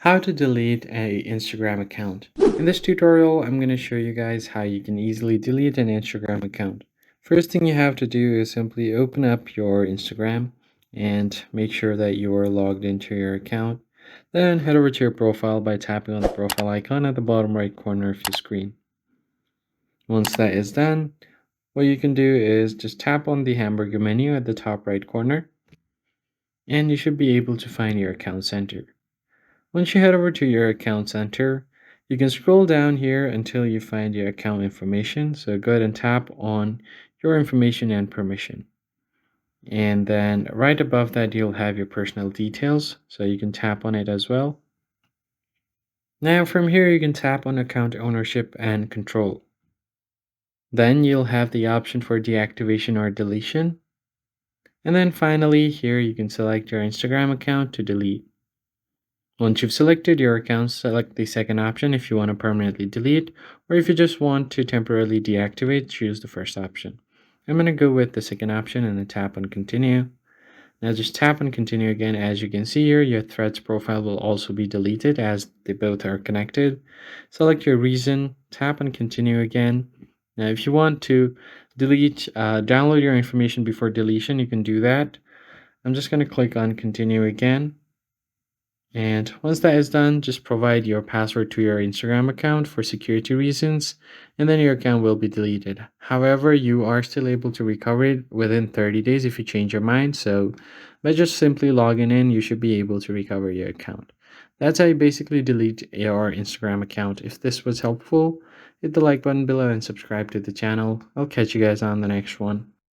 How to delete a Instagram account. In this tutorial, I'm going to show you guys how you can easily delete an Instagram account. First thing you have to do is simply open up your Instagram and make sure that you are logged into your account. Then head over to your profile by tapping on the profile icon at the bottom right corner of your screen. Once that is done, what you can do is just tap on the hamburger menu at the top right corner and you should be able to find your account center. Once you head over to your account center, you can scroll down here until you find your account information. So go ahead and tap on your information and permission. And then right above that, you'll have your personal details. So you can tap on it as well. Now from here, you can tap on account ownership and control. Then you'll have the option for deactivation or deletion. And then finally, here you can select your Instagram account to delete. Once you've selected your account, select the second option if you want to permanently delete, or if you just want to temporarily deactivate, choose the first option. I'm going to go with the second option and then tap on continue. Now just tap on continue again. As you can see here, your Threads profile will also be deleted as they both are connected. Select your reason, tap on continue again. Now if you want to download your information before deletion, you can do that. I'm just going to click on continue again. And once that is done, just provide your password to your Instagram account for security reasons, and then your account will be deleted. However, you are still able to recover it within 30 days if you change your mind. So by just simply logging in, you should be able to recover your account. That's how you basically delete your Instagram account. If this was helpful, hit the like button below and subscribe to the channel. I'll catch you guys on the next one.